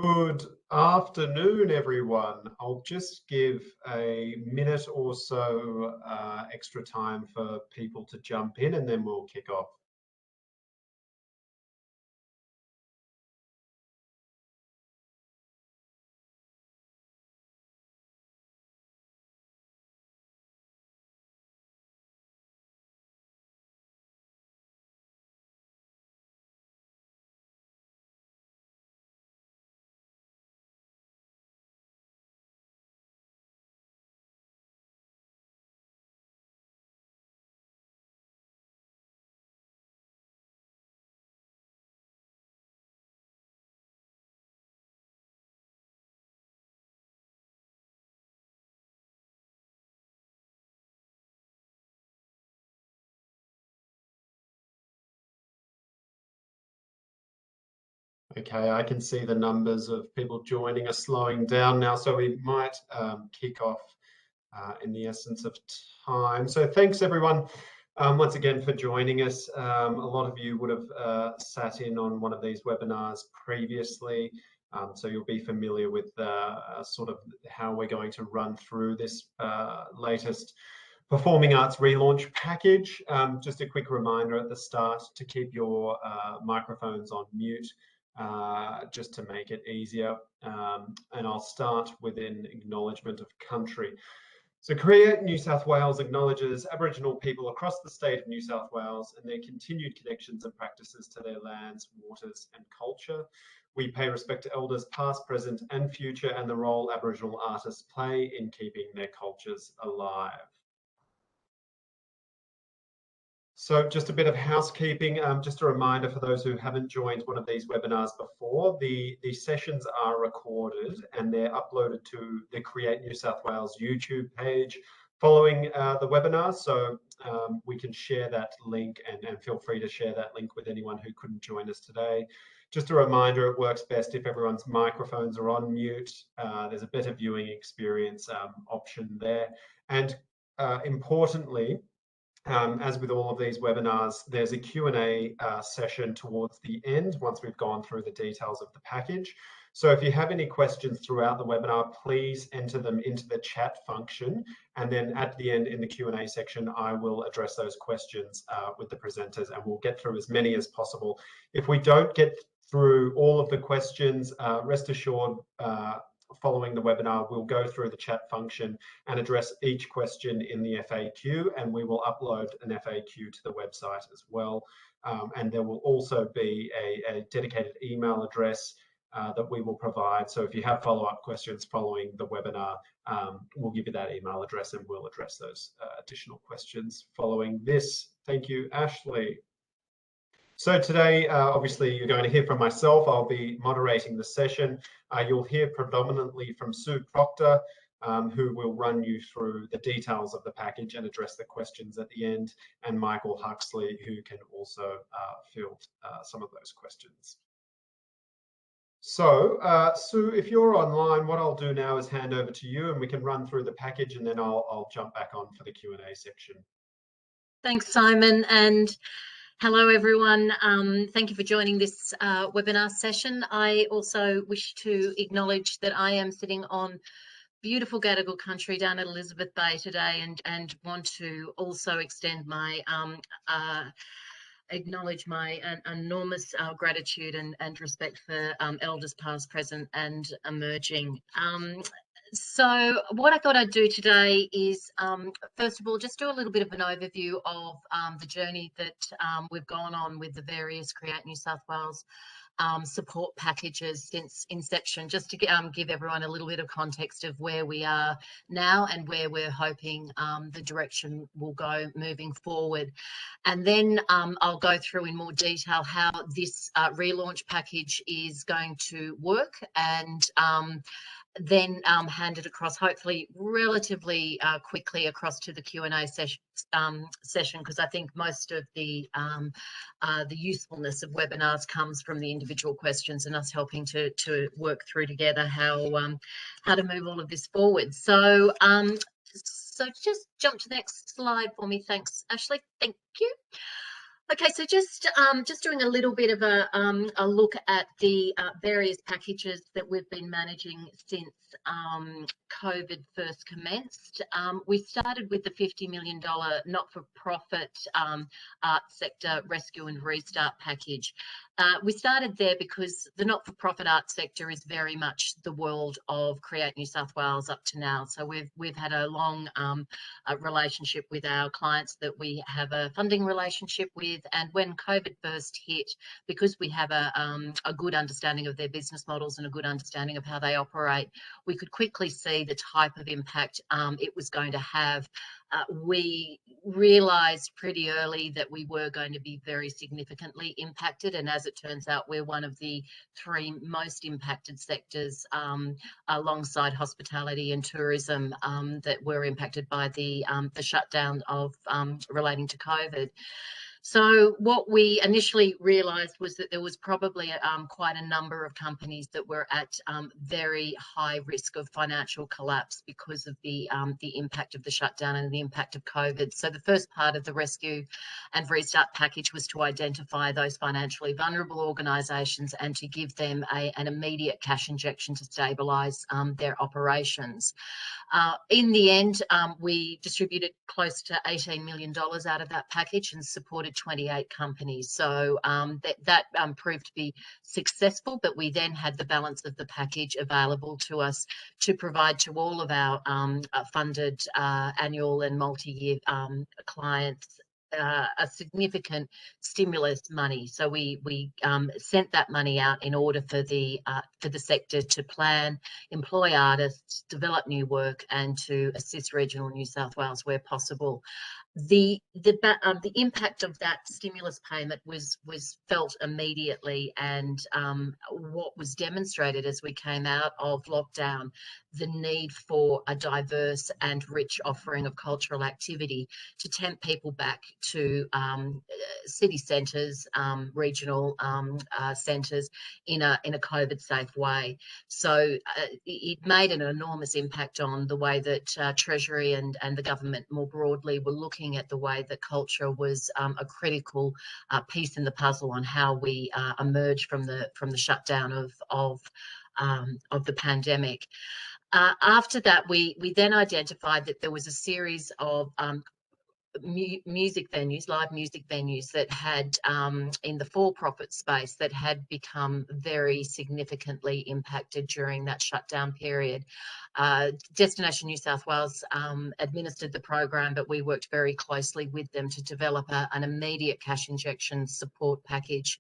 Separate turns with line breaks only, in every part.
Good afternoon, everyone. I'll just give a minute or so extra time for people to jump in and then we'll kick off. Okay, I can see the numbers of people joining are slowing down now, so we might kick off in the essence of time. So thanks everyone once again for joining us. A lot of you would have sat in on one of these webinars previously, so you'll be familiar with sort of how we're going to run through this latest Performing Arts Relaunch package. Just a quick reminder at the start to keep your microphones on mute, just to make it easier. And I'll start with an acknowledgement of country. So Create New South Wales acknowledges Aboriginal people across the state of New South Wales and their continued connections and practices to their lands, waters and culture. We pay respect to elders past, present and future and the role Aboriginal artists play in keeping their cultures alive. So just a bit of housekeeping, just a reminder for those who haven't joined one of these webinars before, the sessions are recorded and they're uploaded to the Create New South Wales YouTube page following the webinar. So we can share that link and feel free to share that link with anyone who couldn't join us today. Just a reminder, it works best if everyone's microphones are on mute. There's a better viewing experience option there. And importantly, as with all of these webinars, there's a Q&A session towards the end once we've gone through the details of the package. So if you have any questions throughout the webinar, please enter them into the chat function. And then at the end in the Q&A section, I will address those questions with the presenters and we'll get through as many as possible. If we don't get through all of the questions, rest assured, following the webinar, we'll go through the chat function and address each question in the FAQ, and we will upload an FAQ to the website as well. And there will also be a dedicated email address that we will provide. So if you have follow-up questions following the webinar, we'll give you that email address and we'll address those additional questions following this. Thank you, Ashley. So today, obviously, you're going to hear from myself. I'll be moderating the session. You'll hear predominantly from Sue Proctor, who will run you through the details of the package and address the questions at the end, and Michael Huxley, who can also field some of those questions. So, Sue, if you're online, what I'll do now is hand over to you and we can run through the package and then I'll jump back on for the Q&A section.
Thanks, Simon, and hello, everyone. Thank you for joining this webinar session. I also wish to acknowledge that I am sitting on beautiful Gadigal country down at Elizabeth Bay today and want to also extend my acknowledge my enormous gratitude and respect for elders past, present and emerging. So what I thought I'd do today is, first of all, just do a little bit of an overview of the journey that we've gone on with the various Create New South Wales support packages since inception, just to give everyone a little bit of context of where we are now and where we're hoping the direction will go moving forward. And then I'll go through in more detail how this relaunch package is going to work, and then hand it across, hopefully relatively quickly, across to the Q&A session, because I think most of the usefulness of webinars comes from the individual questions and us helping to work through together how to move all of this forward. So so just jump to the next slide for me. Thanks, Ashley. Thank you. Okay, so just doing a little bit of a look at the various packages that we've been managing since COVID first commenced. We started with the $50 million not-for-profit arts sector rescue and restart package. We started there because the not-for-profit arts sector is very much the world of Create New South Wales up to now. So we've had a long relationship with our clients that we have a funding relationship with. And when COVID first hit, because we have a good understanding of their business models and a good understanding of how they operate, we could quickly see the type of impact it was going to have. We realised pretty early that we were going to be very significantly impacted, and as it turns out, we're one of the three most impacted sectors alongside hospitality and tourism that were impacted by the shutdown of relating to COVID. So what we initially realised was that there was probably quite a number of companies that were at very high risk of financial collapse because of the impact of the shutdown and the impact of COVID. So the first part of the rescue and restart package was to identify those financially vulnerable organisations and to give them an immediate cash injection to stabilise their operations. In the end, we distributed close to $18 million out of that package and supported 28 companies. So that proved to be successful, but we then had the balance of the package available to us to provide to all of our funded annual and multi-year clients a significant stimulus money. So we sent that money out in order for the sector to plan, employ artists, develop new work, and to assist regional New South Wales where possible. The impact of that stimulus payment was felt immediately, and what was demonstrated as we came out of lockdown, the need for a diverse and rich offering of cultural activity to tempt people back to city centres, regional centres in a COVID safe way. So it made an enormous impact on the way that Treasury and the government more broadly were looking at the way that culture was a critical piece in the puzzle on how we emerge from the shutdown of the pandemic. After that, we then identified that there was a series of music venues, live music venues that had in the for-profit space that had become very significantly impacted during that shutdown period. Destination New South Wales administered the program, but we worked very closely with them to develop an immediate cash injection support package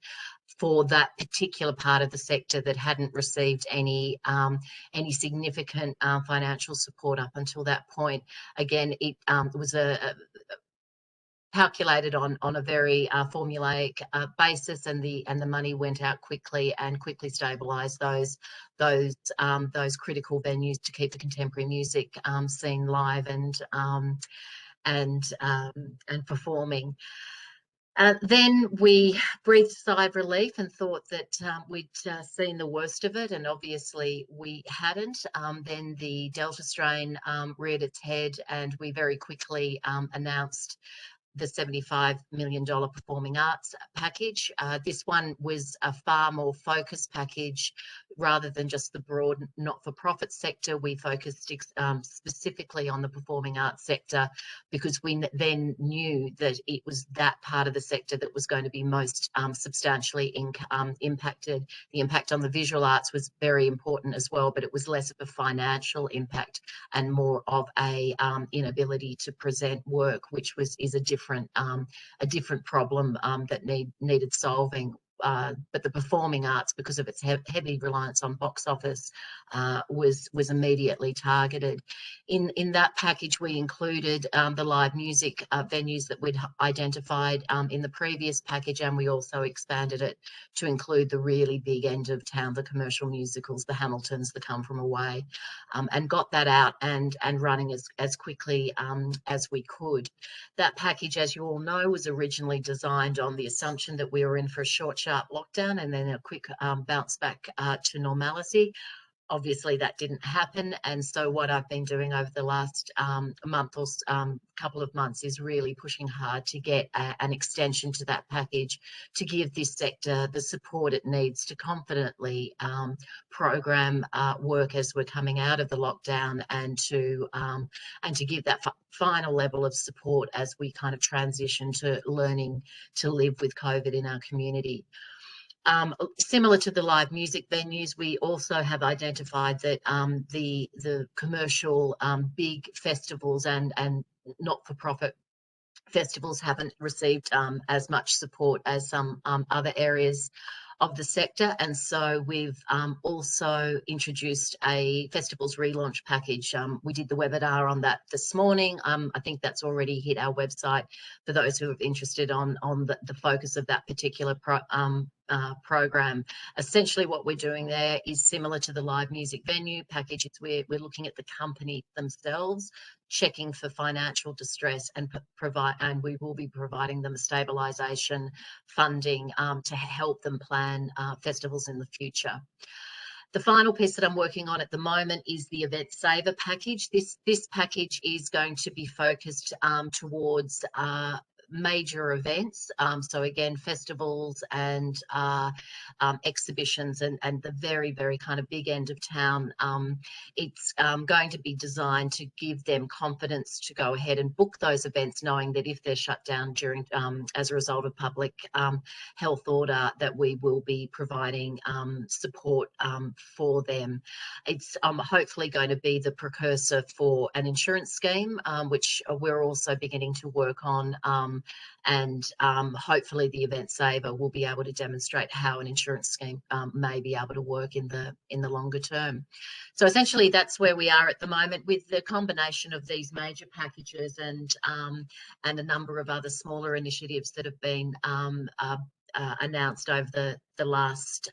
for that particular part of the sector that hadn't received any significant financial support up until that point. Again, it was calculated on a very formulaic basis, and the money went out quickly and quickly stabilised those critical venues to keep the contemporary music scene live and performing. Then we breathed a sigh of relief and thought that we'd seen the worst of it, and obviously we hadn't. Then the Delta strain reared its head, and we very quickly announced the $75 million performing arts package. This one was a far more focused package rather than just the broad not-for-profit sector. We focused specifically on the performing arts sector because we then knew that it was that part of the sector that was going to be most substantially impacted. The impact on the visual arts was very important as well, but it was less of a financial impact and more of a inability to present work, which is a different problem that needed solving. But the performing arts, because of its heavy reliance on box office, was immediately targeted. In that package, we included the live music venues that we'd identified in the previous package, and we also expanded it to include the really big end of town, the commercial musicals, the Hamiltons, the Come From Away, and got that out and running as quickly as we could. That package, as you all know, was originally designed on the assumption that we were in for a short, sharp lockdown and then a quick bounce back to normality. Obviously that didn't happen, and so what I've been doing over the last month or couple of months is really pushing hard to get an extension to that package to give this sector the support it needs to confidently program work as we're coming out of the lockdown, and to give that final level of support as we kind of transition to learning to live with COVID in our community. Similar to the live music venues, we also have identified that the commercial big festivals and not-for-profit festivals haven't received as much support as some other areas of the sector, and so we've also introduced a festivals relaunch package. We did the webinar on that this morning. I think that's already hit our website for those who are interested on the focus of that particular program. Essentially what we're doing there is similar to the live music venue packages. We're looking at the company themselves, checking for financial distress, and we will be providing them a stabilisation funding to help them plan festivals in the future. The final piece that I'm working on at the moment is the Event Saver package. This package is going to be focused towards major events, so again festivals and exhibitions and the very kind of big end of town. It's going to be designed to give them confidence to go ahead and book those events, knowing that if they're shut down during as a result of public health order, that we will be providing support for them. It's hopefully going to be the precursor for an insurance scheme, which we're also beginning to work on, and hopefully the Event Saver will be able to demonstrate how an insurance scheme may be able to work in the longer term. So essentially that's where we are at the moment, with the combination of these major packages and a number of other smaller initiatives that have been announced over the last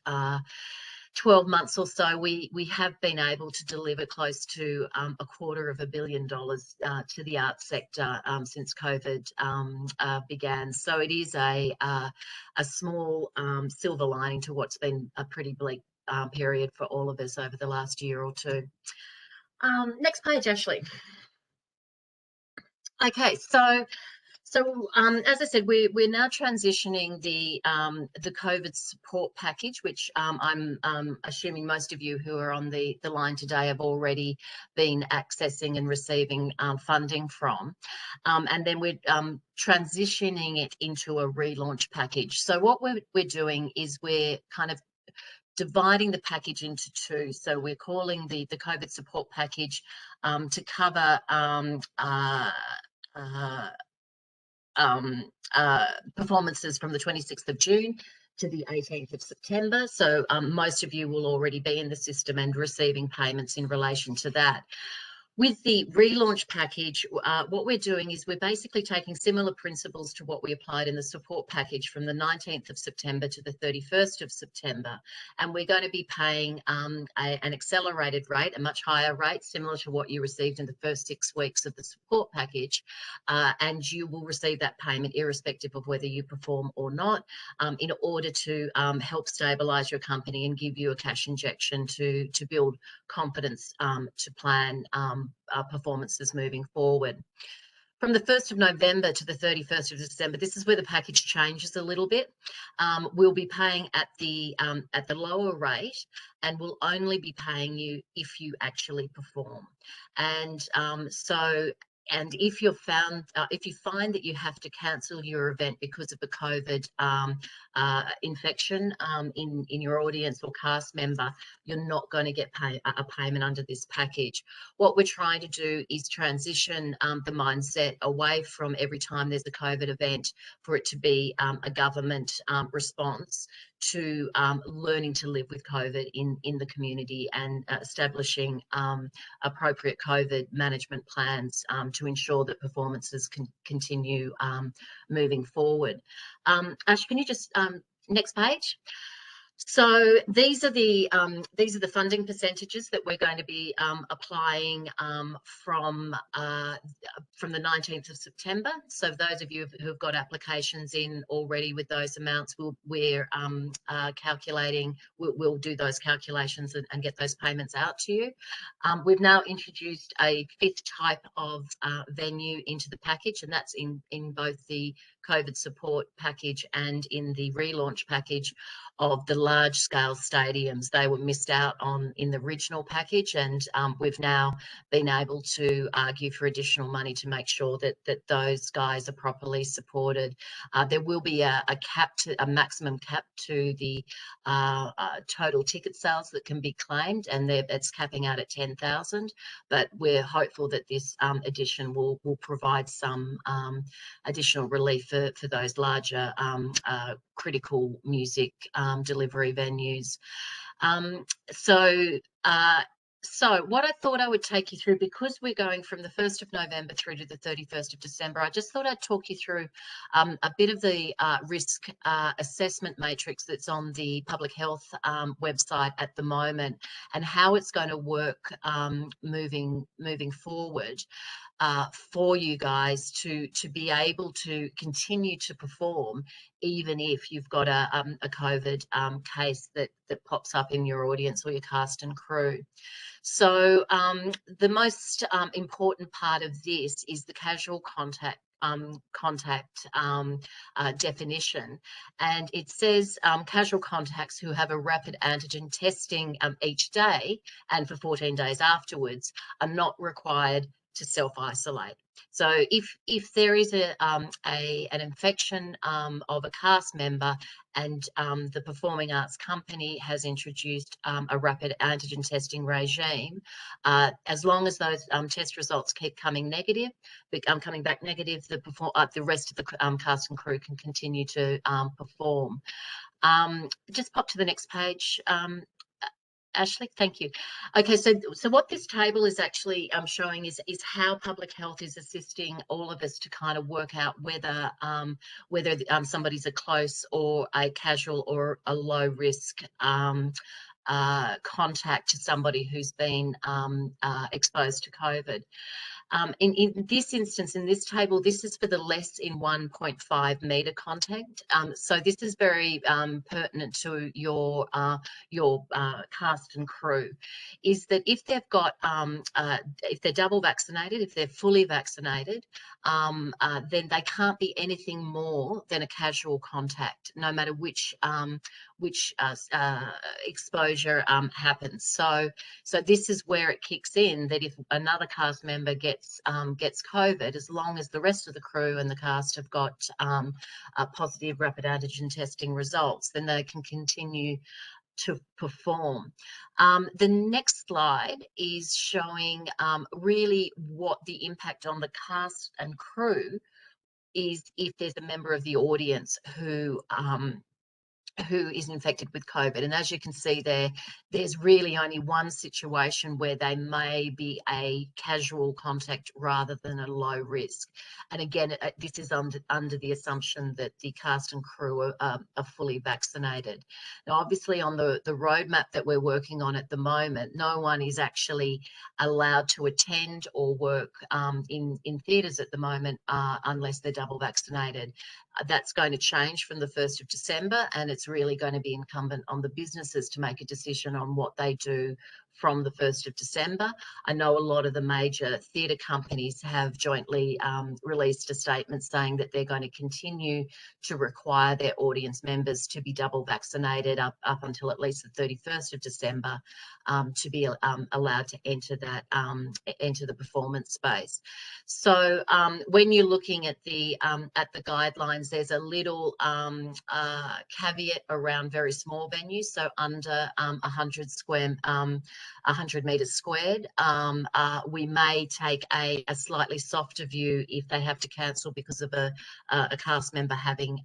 12 months or so. We have been able to deliver close to $250 million to the arts sector since COVID began. So it is a small silver lining to what's been a pretty bleak period for all of us over the last year or two. Next page, Ashley. Okay, so as I said, we're now transitioning the COVID support package, which I'm assuming most of you who are on the line today have already been accessing and receiving funding from, and then we're transitioning it into a relaunch package. So what we're doing is we're kind of dividing the package into two. So we're calling the COVID support package to cover performances from the 26th of June to the 18th of September. So most of you will already be in the system and receiving payments in relation to that. With the relaunch package, what we're doing is we're basically taking similar principles to what we applied in the support package from the 19th of September to the 31st of September. And we're going to be paying an accelerated rate, a much higher rate, similar to what you received in the first 6 weeks of the support package. And you will receive that payment irrespective of whether you perform or not, in order to help stabilise your company and give you a cash injection to build confidence to plan performances moving forward. From the 1st of November to the 31st of December, this is where the package changes a little bit. We'll be paying at the lower rate, and we'll only be paying you if you actually perform. And and if you find that you have to cancel your event because of a COVID infection in your audience or cast member, you're not going to get a payment under this package. What we're trying to do is transition the mindset away from every time there's a COVID event for it to be a government response to learning to live with COVID in the community, and establishing appropriate COVID management plans to ensure that performances can continue moving forward. Ash, can you just next page? So these are the funding percentages that we're going to be applying from the 19th of September. So those of you who've got applications in already with those amounts, we're calculating. We'll do those calculations and get those payments out to you. We've now introduced a fifth type of venue into the package, and that's in both the COVID support package and in the relaunch package of the large-scale stadiums. They were missed out on in the original package, and we've now been able to argue for additional money to make sure that those guys are properly supported. There will be a maximum cap to the total ticket sales that can be claimed, and it's capping out at 10,000. But we're hopeful that this addition will provide some additional relief for those larger critical music delivery venues. So what I thought I would take you through, because we're going from the 1st of November through to the 31st of December, I just thought I'd talk you through a bit of the risk assessment matrix that's on the public health website at the moment, and how it's going to work moving forward. For you guys to be able to continue to perform, even if you've got a COVID case that pops up in your audience or your cast and crew. So the most important part of this is the casual contact definition, and it says casual contacts who have a rapid antigen testing each day and for 14 days afterwards are not required to self-isolate. So if there is an infection of a cast member, and the performing arts company has introduced a rapid antigen testing regime, as long as those test results keep coming back negative, the rest of the cast and crew can continue to perform. Just pop to the next page, Ashley, thank you. Okay, so what this table is actually showing is how public health is assisting all of us to kind of work out whether somebody's a close or a casual or a low risk contact to somebody who's been exposed to COVID. In this instance, in this table, this is for the less in 1.5 metre contact. So this is very pertinent to your cast and crew, is that if they've got, if they're double vaccinated, if they're fully vaccinated, then they can't be anything more than a casual contact, no matter which exposure happens. So this is where it kicks in, that if another cast member gets COVID, as long as the rest of the crew and the cast have got positive rapid antigen testing results, then they can continue to perform. The next slide is showing really what the impact on the cast and crew is if there's a member of the audience who is infected with COVID. And as you can see there, there's really only one situation where they may be a casual contact rather than a low risk. And again, this is under the assumption that the cast and crew are fully vaccinated. Now, obviously on the roadmap that we're working on at the moment, no one is actually allowed to attend or work in theatres at the moment unless they're double vaccinated. That's going to change from the 1st of December, and it's really going to be incumbent on the businesses to make a decision on what they do from the 1st of December. I know a lot of the major theatre companies have jointly released a statement saying that they're going to continue to require their audience members to be double vaccinated up until at least the 31st of December to be allowed to enter the performance space. So when you're looking at the guidelines, there's a little caveat around very small venues, so under 100 metres squared. We may take a slightly softer view if they have to cancel because of a cast member having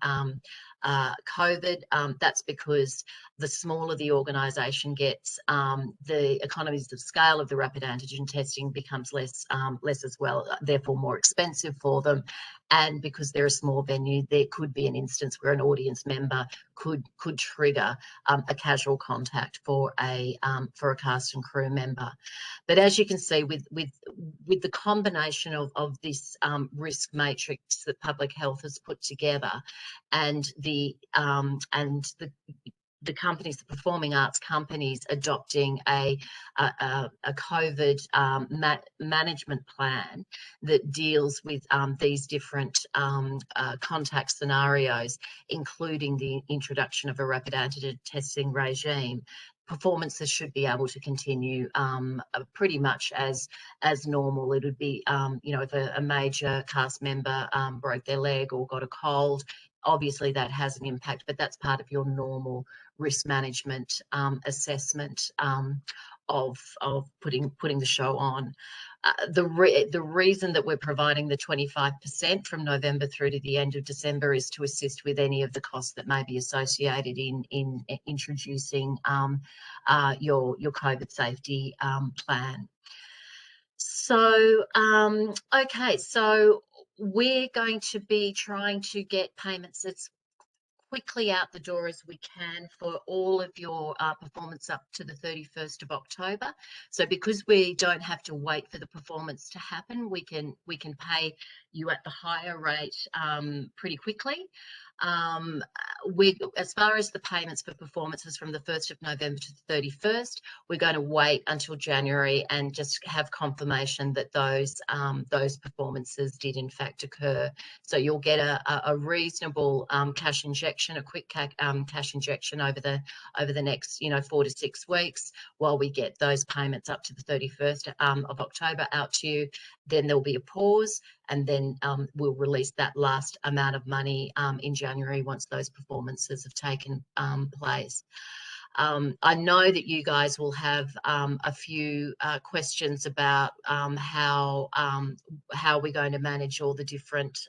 COVID. That's because the smaller the organisation gets, the economies of scale of the rapid antigen testing becomes less as well, therefore more expensive for them. And because they're a small venue, there could be an instance where an audience member could trigger a casual contact for a cast and crew member. But as you can see, with the combination of this risk matrix that public health has put together, and the companies, the performing arts companies, adopting a COVID management plan that deals with these different contact scenarios, including the introduction of a rapid antigen testing regime, performances should be able to continue pretty much as normal. It would be, you know, if a major cast member broke their leg or got a cold, obviously that has an impact, but that's part of your normal risk management assessment of putting the show on. The reason that we're providing the 25% from November through to the end of December is to assist with any of the costs that may be associated in introducing your COVID safety plan. So, okay, so we're going to be trying to get payments as quickly out the door as we can for all of your performance up to the 31st of October. So because we don't have to wait for the performance to happen, we can pay you at the higher rate pretty quickly. As far as the payments for performances from the 1st of November to the 31st, we're going to wait until January and just have confirmation that those performances did in fact occur. So you'll get a reasonable cash injection, a quick cash injection over the next 4 to 6 weeks while we get those payments up to the 31st of October out to you. Then there'll be a pause, and then we'll release that last amount of money in January once those performances have taken place. I know that you guys will have a few questions about how we're going to manage all the different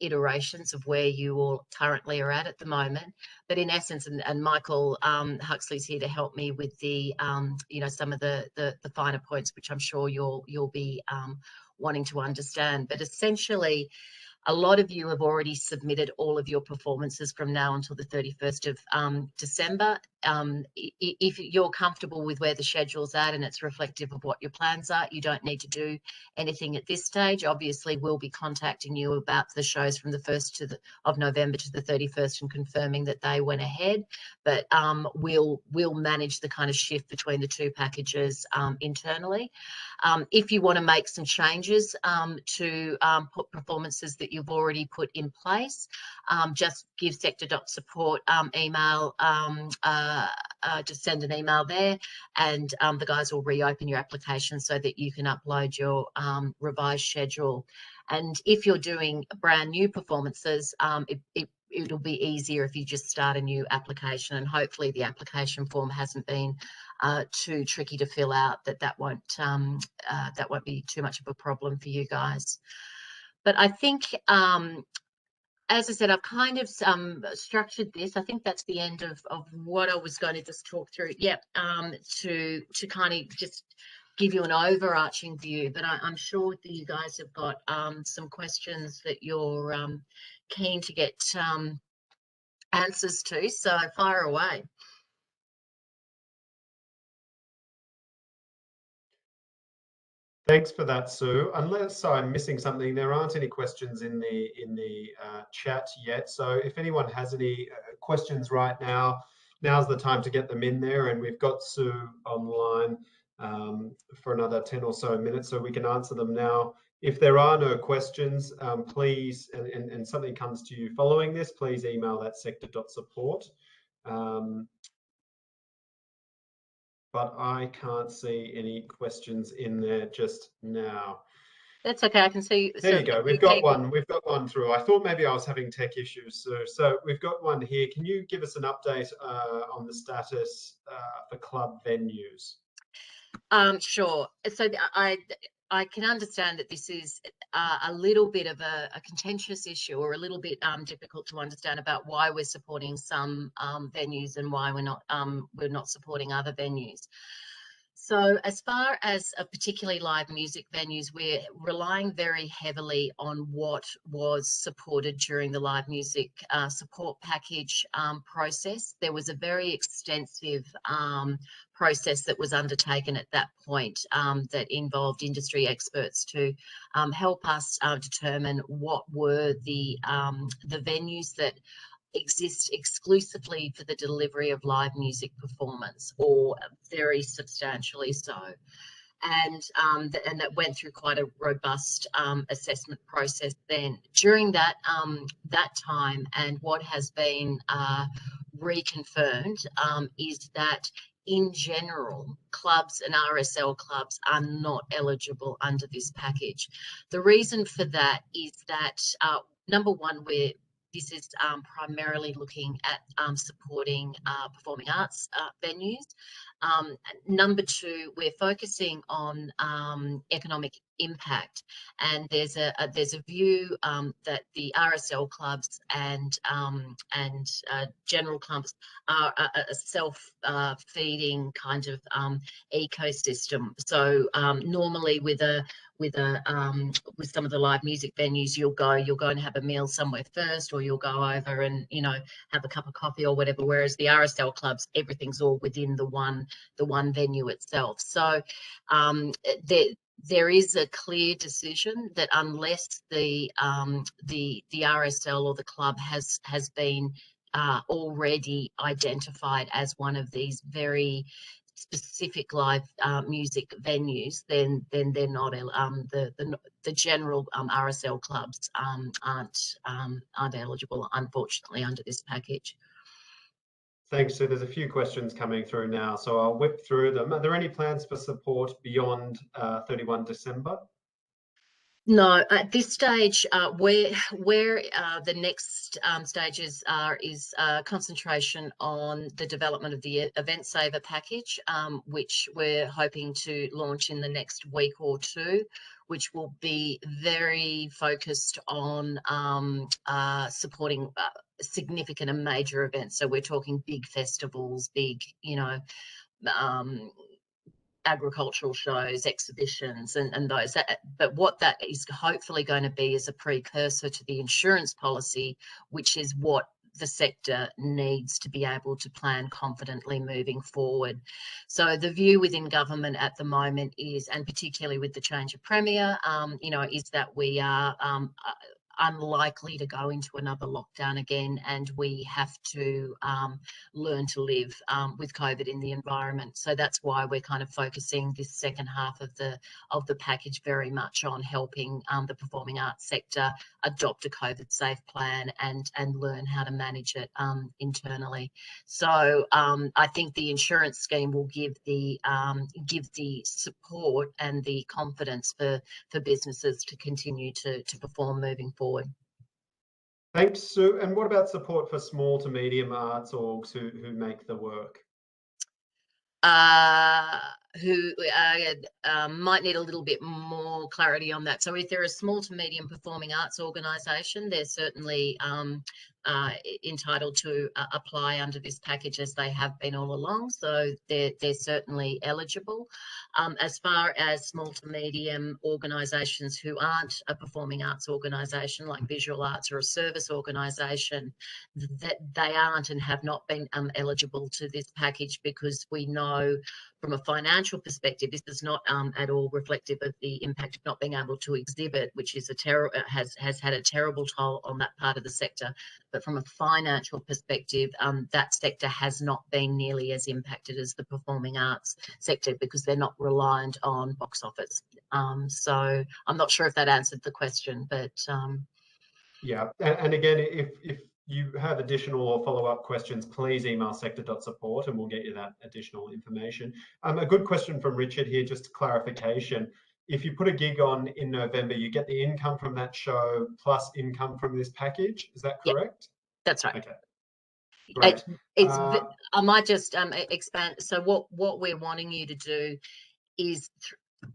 iterations of where you all currently are at the moment. But in essence, and Michael Huxley's here to help me with the some of the finer points, which I'm sure you'll be wanting to understand. But essentially, a lot of you have already submitted all of your performances from now until the 31st of December. If you're comfortable with where the schedule's at and it's reflective of what your plans are, you don't need to do anything at this stage. Obviously, we'll be contacting you about the shows from the 1st of November to the 31st and confirming that they went ahead. But we'll manage the kind of shift between the two packages internally. If you want to make some changes to put performances that you've already put in place, just give sector.support email, just send an email there, and the guys will reopen your application so that you can upload your revised schedule. And if you're doing brand new performances, it'll be easier if you just start a new application, and hopefully the application form hasn't been too tricky to fill out, that won't be too much of a problem for you guys. But I think, as I said, I've kind of structured this. I think that's the end of what I was going to just talk through. Yeah, to kind of just give you an overarching view. But I'm sure that you guys have got some questions that you're keen to get answers to. So fire away.
Thanks for that, Sue. Unless I'm missing something, there aren't any questions in the chat yet. So if anyone has any questions right now, now's the time to get them in there. And we've got Sue online for another 10 or so minutes, so we can answer them now. If there are no questions, please, and something comes to you following this, please email that sector.support. But I can't see any questions in there just now.
That's okay. I can see.
There you go. We've got one. We've got one through. I thought maybe I was having tech issues. So we've got one here. Can you give us an update on the status for club venues?
Sure. So I can understand that this is a little bit of a contentious issue, or a little bit difficult to understand about why we're supporting some venues and why we're not supporting other venues. So as far as particularly live music venues, we're relying very heavily on what was supported during the live music support package process. There was a very extensive process that was undertaken at that point that involved industry experts to help us determine what were the venues that exist exclusively for the delivery of live music performance, or very substantially so. And that went through quite a robust assessment process then. During that time, and what has been reconfirmed is that in general, clubs and RSL clubs are not eligible under this package. The reason for that is that number one, this is primarily looking at supporting performing arts venues. Number two, we're focusing on economic impact, and there's a view that the RSL clubs and general clubs are a self-feeding kind of ecosystem. So normally with some of the live music venues, you'll go and have a meal somewhere first, or you'll go over and have a cup of coffee or whatever. Whereas the RSL clubs, everything's all within the one venue itself. So there is a clear decision that unless the RSL or the club has been already identified as one of these very specific live music venues, then they're not the general RSL clubs aren't eligible, unfortunately, under this package.
Thanks, Sue. There's a few questions coming through now, so I'll whip through them. Are there any plans for support beyond 31 December?
No, at this stage, where the next stages are is concentration on the development of the Event Saver package, which we're hoping to launch in the next week or two, which will be very focused on supporting significant and major events. So we're talking big festivals, big, agricultural shows, exhibitions, and those. But what that is hopefully going to be is a precursor to the insurance policy, which is what the sector needs to be able to plan confidently moving forward. So the view within government at the moment is, and particularly with the change of premier, is that we are unlikely to go into another lockdown again, and we have to learn to live with COVID in the environment. So that's why we're kind of focusing this second half of the package very much on helping the performing arts sector adopt a COVID safe plan and learn how to manage it internally. So I think the insurance scheme will give the support and the confidence for businesses to continue to perform moving forward.
Thanks, Sue. And what about support for small to medium arts orgs who make the work?
Who might need a little bit more clarity on that. So if they're a small to medium performing arts organisation, they're certainly entitled to apply under this package, as they have been all along. So they're certainly eligible. As far as small to medium organisations who aren't a performing arts organisation, like visual arts or a service organisation, that they aren't and have not been eligible to this package, because we know from a financial perspective, this is not at all reflective of the impact of not being able to exhibit, which is has had a terrible toll on that part of the sector. But from a financial perspective, that sector has not been nearly as impacted as the performing arts sector, because they're not reliant on box office. So I'm not sure if that answered the question, but
yeah. And again, if you have additional or follow-up questions, please email sector.support and we'll get you that additional information. A good question from Richard here, just clarification. If you put a gig on in November, you get the income from that show plus income from this package. Is that correct?
Yep, that's right.
Okay. Great.
I might just expand. So what we're wanting you to do is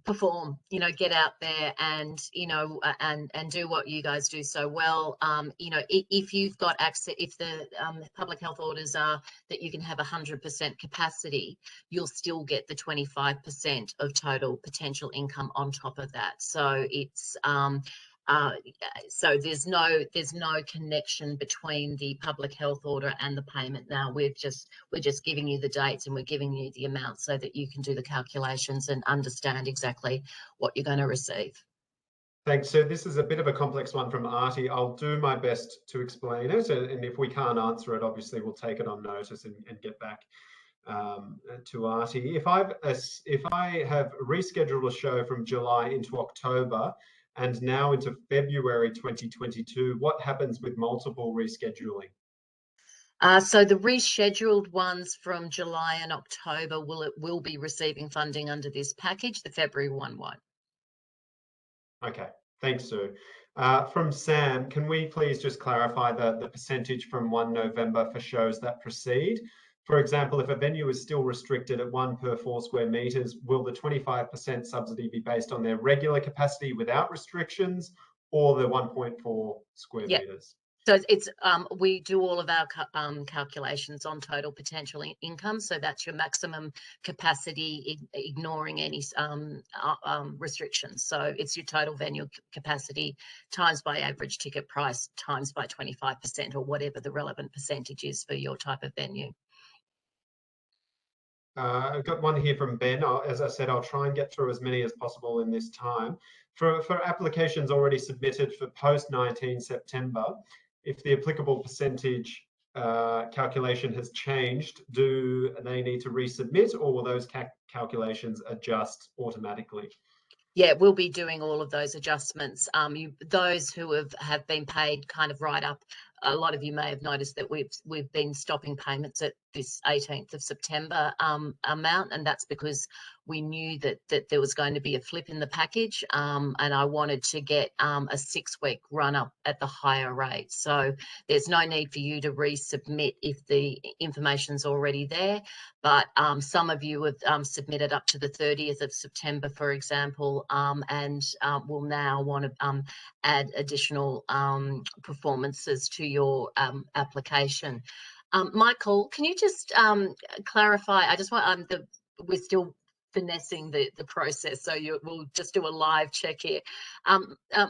perform, you know, get out there and, you know, and do what you guys do so well. You know, if you've got access, if the public health orders are that you can have 100% capacity, you'll still get the 25% of total potential income on top of that. So it's so there's no connection between the public health order and the payment. Now we're just giving you the dates and we're giving you the amount so that you can do the calculations and understand exactly what you're going to receive.
Thanks. So this is a bit of a complex one from Artie. I'll do my best to explain it, and if we can't answer it, obviously we'll take it on notice and get back to Artie. If I have rescheduled a show from July into October and now into February 2022, what happens with multiple rescheduling?
So the rescheduled ones from July and October will be receiving funding under this package. The February one won't.
Okay, thanks, Sue. From Sam, can we please just clarify the percentage from 1 November for shows that proceed? For example, if a venue is still restricted at 1 per 4 square metres, will the 25% subsidy be based on their regular capacity without restrictions or the 1.4 square metres?
So it's we do all of our calculations on total potential income. So that's your maximum capacity, ignoring any restrictions. So it's your total venue capacity times by average ticket price times by 25% or whatever the relevant percentage is for your type of venue.
I've got one here from Ben. As I said, I'll try and get through as many as possible in this time. For applications already submitted for post 19 September, if the applicable percentage calculation has changed, do they need to resubmit, or will those calculations adjust automatically?
Yeah, we'll be doing all of those adjustments. Those who have been paid kind of right up, a lot of you may have noticed that we've been stopping payments at this 18th of September amount, and that's because we knew that there was going to be a flip in the package, and I wanted to get a 6-week run up at the higher rate. So there's no need for you to resubmit if the information's already there. But some of you have submitted up to the 30th of September, for example, and will now want to add additional performances to your application. Michael, can you just clarify? I just want we're still finessing the process, so we'll just do a live check here.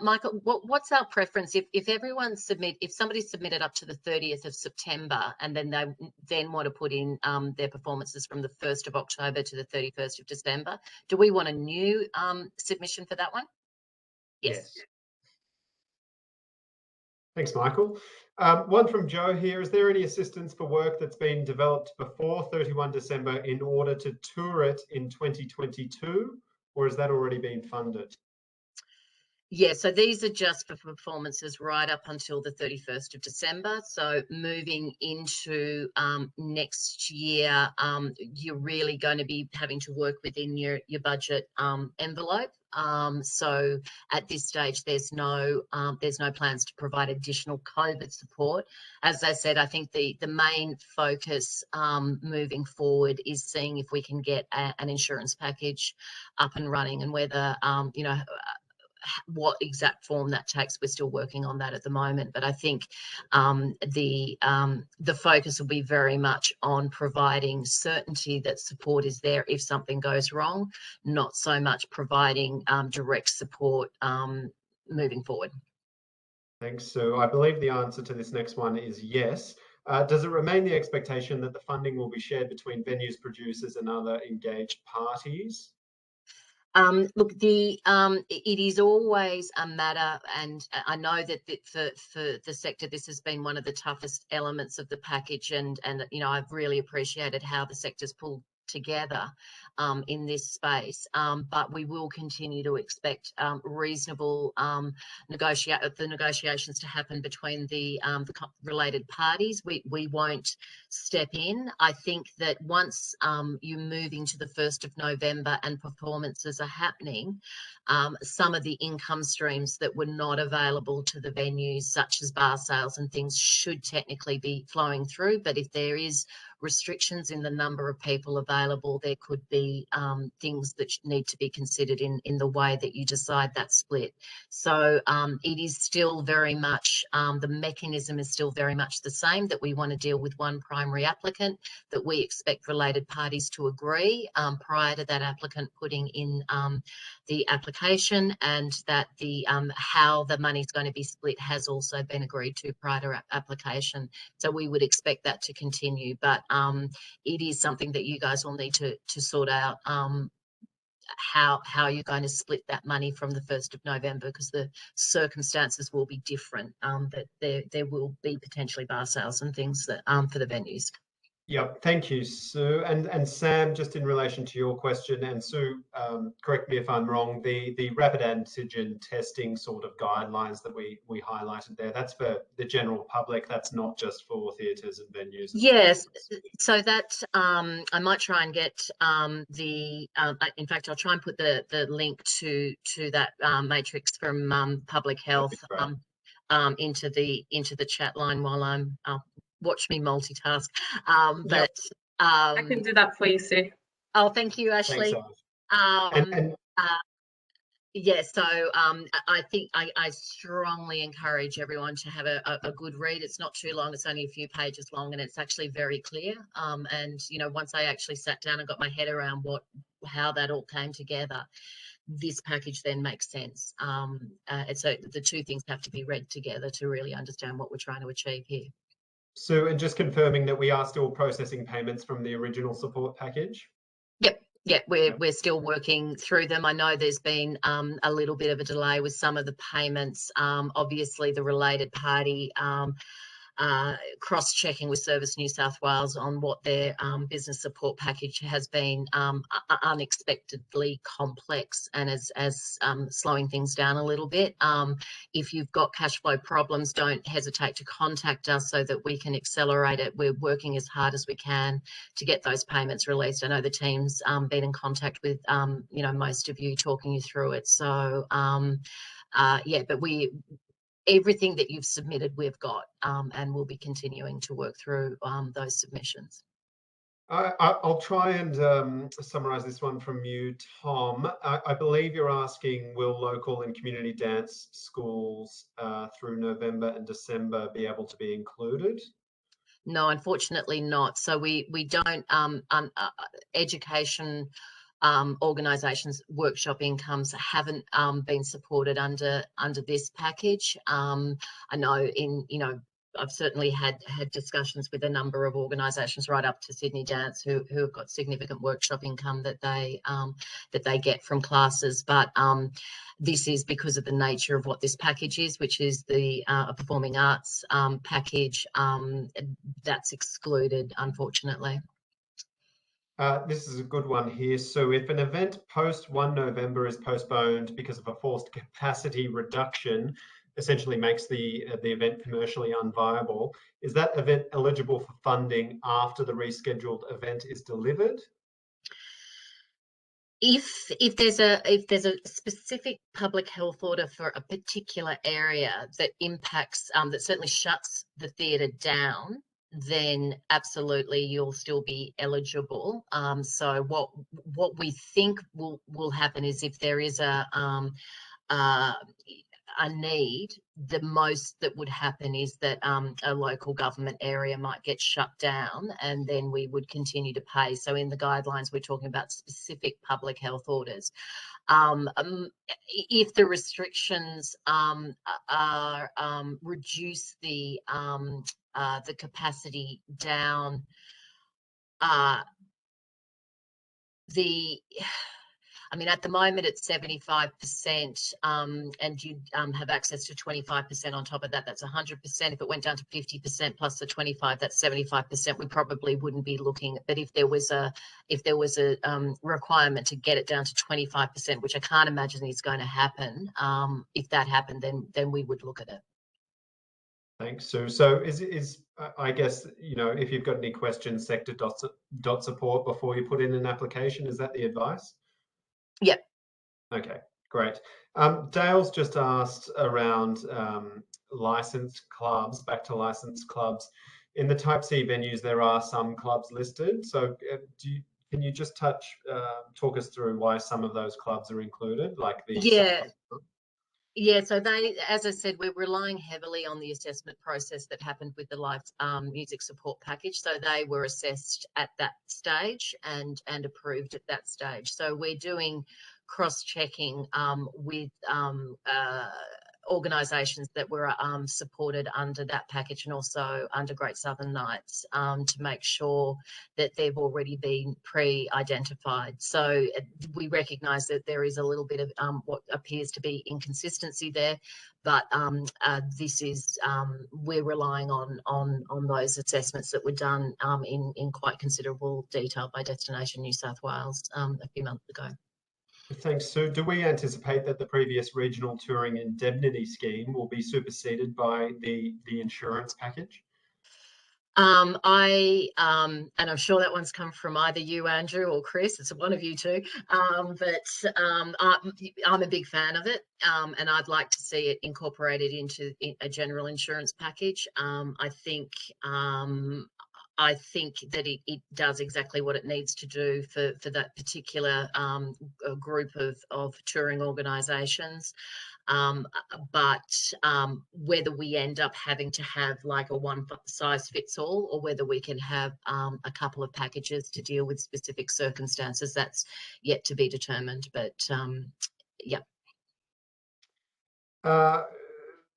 Michael, what's our preference if everyone if somebody submitted up to the 30th of September and then they want to put in their performances from the 1st of October to the 31st of December, do we want a new submission for that one? Yes.
Thanks, Michael. One from Joe here. Is there any assistance for work that's been developed before 31 December in order to tour it in 2022, or has that already been funded?
Yeah, so these are just for performances right up until the 31st of December. So moving into next year, you're really going to be having to work within your budget envelope. So at this stage, there's no plans to provide additional COVID support. As I said, I think the main focus moving forward is seeing if we can get an insurance package up and running, and whether you know, what exact form that takes. We're still working on that at the moment, but I think the focus will be very much on providing certainty that support is there if something goes wrong, not so much providing direct support moving forward.
Thanks, Sue. I believe the answer to this next one is yes. Does it remain the expectation that the funding will be shared between venues, producers and other engaged parties?
Look, it is always a matter, and I know that for the sector, this has been one of the toughest elements of the package, and you know, I've really appreciated how the sector's pulled together in this space, but we will continue to expect reasonable negotiations to happen between the related parties. We won't step in. I think that once you're moving to the 1st of November and performances are happening, some of the income streams that were not available to the venues, such as bar sales and things, should technically be flowing through. But if there is restrictions in the number of people available, there could be things that need to be considered in the way that you decide that split. So it is still very much, the mechanism is still very much the same, that we want to deal with one primary applicant, that we expect related parties to agree prior to that applicant putting in the application, and that the how the money is going to be split has also been agreed to prior to application. So we would expect that to continue, but it is something that you guys will need to sort out, how you're going to split that money from the 1st of November, because the circumstances will be different, that there will be potentially bar sales and things that for the venues.
Yep, thank you, Sue. And Sam, just in relation to your question, and Sue, correct me if I'm wrong, the rapid antigen testing sort of guidelines that we highlighted there, that's for the general public, that's not just for theatres and venues.
Yes, so that I might try and get in fact, I'll try and put the link to that matrix from public health into the chat line while I'm watch me multitask. But
I can do that for you, Sue.
Oh, thank you, Ashley. Yeah, so I think I strongly encourage everyone to have a good read. It's not too long, it's only a few pages long, and it's actually very clear. And you know, once I actually sat down and got my head around how that all came together, this package then makes sense. And so the two things have to be read together to really understand what we're trying to achieve here.
So, and just confirming that we are still processing payments from the original support package?
Yep. Yeah, we're still working through them. I know there's been a little bit of a delay with some of the payments. Obviously, the related party cross-checking with Service New South Wales on what their business support package has been unexpectedly complex, and as slowing things down a little bit. If you've got cash flow problems, don't hesitate to contact us so that we can accelerate it. We're working as hard as we can to get those payments released. I know the team's been in contact with you know, most of you, talking you through it. So yeah, but everything that you've submitted, we've got, and we'll be continuing to work through those submissions.
I'll try and summarise this one from you, Tom. I believe you're asking, will local and community dance schools through November and December be able to be included?
No, unfortunately not. So we don't, education organisations' workshop incomes haven't been supported under this package. I know I've certainly had discussions with a number of organisations right up to Sydney Dance who have got significant workshop income that they get from classes, but this is because of the nature of what this package is, which is the performing arts package, that's excluded, unfortunately.
This is a good one here. So if an event post 1 November is postponed because of a forced capacity reduction, essentially makes the event commercially unviable, is that event eligible for funding after the rescheduled event is delivered?
If there's a specific public health order for a particular area that impacts, that certainly shuts the theatre down, then absolutely you'll still be eligible. So what we think will happen is, if there is a need, the most that would happen is that a local government area might get shut down, and then we would continue to pay. So in the guidelines, we're talking about specific public health orders. If the restrictions reduce the capacity down, I mean, at the moment it's 75%, and you have access to 25% on top of that. That's 100%. If it went down to 50% plus the 25, that's 75%. We probably wouldn't be looking. But if there was a requirement to get it down to 25%, which I can't imagine is going to happen, if that happened, then we would look at it.
Thanks, Sue. So is I guess, you know, if you've got any questions, sector.support before you put in an application, is that the advice?
Yep.
Okay, great. Dale's just asked around licensed clubs, back to licensed clubs. in the Type C venues, there are some clubs listed. So can you just talk us through why some of those clubs are included, like the
Yeah. Yeah, so as I said, we're relying heavily on the assessment process that happened with the live music support package. So they were assessed at that stage and approved at that stage. So we're doing cross-checking with organisations that were supported under that package and also under Great Southern Nights to make sure that they've already been pre-identified. So we recognise that there is a little bit of what appears to be inconsistency there, but this is we're relying on those assessments that were done in quite considerable detail by Destination New South Wales a few months ago.
Thanks, Sue. Do we anticipate that the previous regional touring indemnity scheme will be superseded by the insurance package?
And I'm sure that one's come from either you, Andrew, or Chris. It's one of you two. I'm a big fan of it, and I'd like to see it incorporated into a general insurance package. I think that it does exactly what it needs to do for that particular group of touring organisations. But whether we end up having to have like a one size fits all, or whether we can have a couple of packages to deal with specific circumstances, that's yet to be determined. But yeah.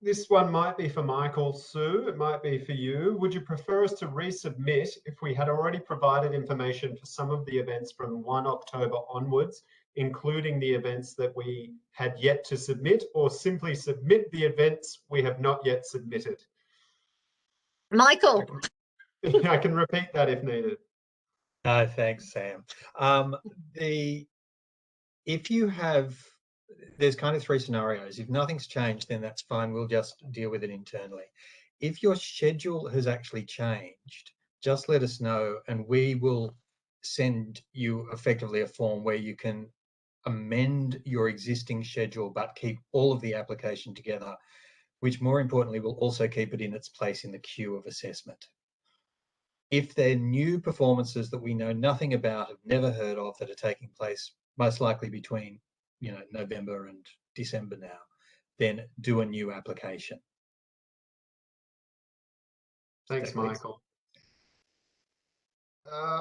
This one might be for Michael, Sue. It might be for you. Would you prefer us to resubmit if we had already provided information for some of the events from 1 October onwards, including the events that we had yet to submit, or simply submit the events we have not yet submitted?
Michael.
I can repeat that if needed.
No, thanks, Sam. If you have, there's kind of three scenarios. If nothing's changed, then that's fine. We'll just deal with it internally. If your schedule has actually changed, just let us know and we will send you effectively a form where you can amend your existing schedule but keep all of the application together, which more importantly will also keep it in its place in the queue of assessment. If they're new performances that we know nothing about, have never heard of, that are taking place most likely between November and December now, then do a new application.
Thanks, Michael.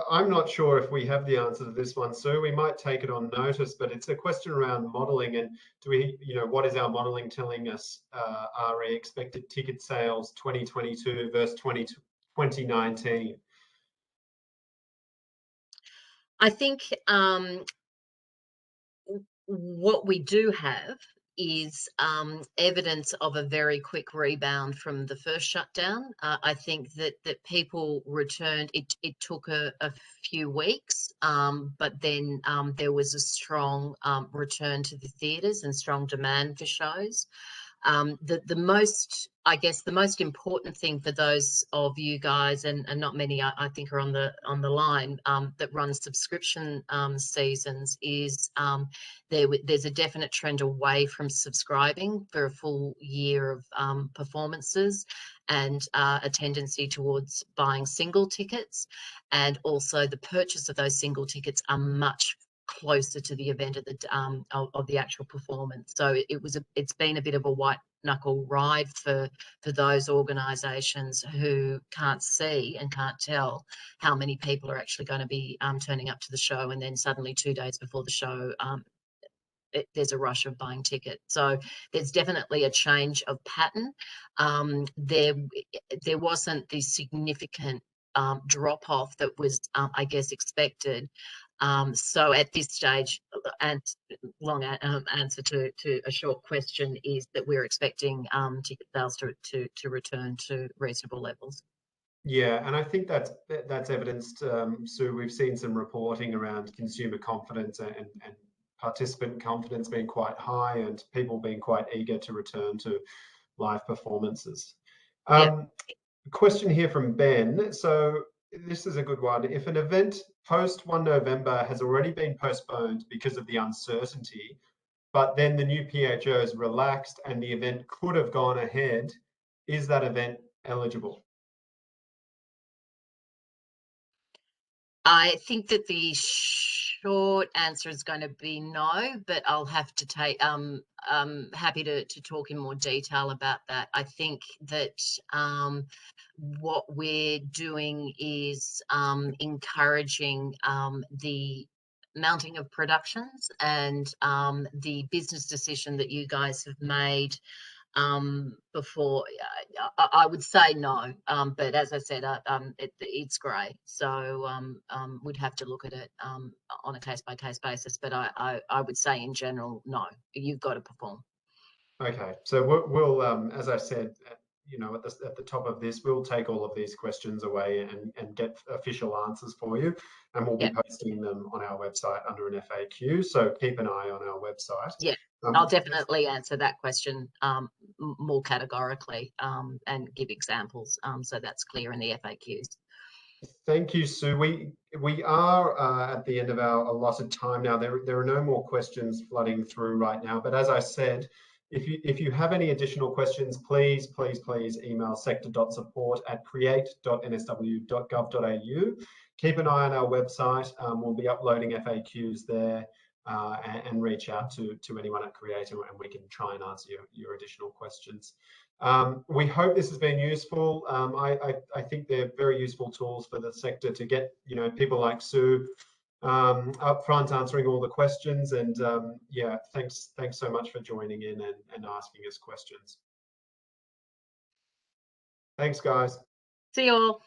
I'm not sure if we have the answer to this one, Sue. We might take it on notice, but it's a question around modelling. And do we, what is our modelling telling us? RE expected ticket sales 2022 versus 2019?
I think what we do have is evidence of a very quick rebound from the first shutdown. I think that people returned. It took a few weeks, but then there was a strong return to the theatres and strong demand for shows. The most important thing for those of you guys, and not many I think are on the line, that run subscription seasons, is there's a definite trend away from subscribing for a full year of performances, and a tendency towards buying single tickets, and also the purchase of those single tickets are much closer to the event of the actual performance. So it's been a bit of a white knuckle ride for those organisations who can't see and can't tell how many people are actually going to be turning up to the show, and then suddenly 2 days before the show there's a rush of buying tickets. So there's definitely a change of pattern. There wasn't the significant drop off that was I guess expected. So at this stage, and long answer to a short question, is that we're expecting ticket sales to return to reasonable levels.
Yeah, and I think that's evidenced, Sue. We've seen some reporting around consumer confidence and participant confidence being quite high, and people being quite eager to return to live performances. Question here from Ben. So this is a good one. If an event post 1 November has already been postponed because of the uncertainty, but then the new PHO is relaxed and the event could have gone ahead, is that event eligible?
I think that the short answer is going to be no, but I'll have to take happy to talk in more detail about that. I think that what we're doing is encouraging the mounting of productions, and the business decision that you guys have made before, I would say no, but as I said, it's grey, so we'd have to look at it on a case-by-case basis, but I would say in general, no, you've got to perform.
Okay, so we'll as I said, you know, at the top of this, we'll take all of these questions away and get official answers for you, and we'll be posting them on our website under an FAQ. So keep an eye on our website.
Yeah, I'll definitely answer that question more categorically and give examples, so that's clear in the FAQs.
Thank you, Sue. We are at the end of our allotted time now. There are no more questions flooding through right now, but as I said, if you have any additional questions, please email sector.support@create.nsw.gov.au. Keep an eye on our website. We'll be uploading FAQs there, and reach out to anyone at Create, and we can try and answer your additional questions. We hope this has been useful. I think they're very useful tools for the sector to get, you know, people like Sue up front answering all the questions, and yeah, thanks so much for joining in and asking us questions. Thanks, guys.
See you all.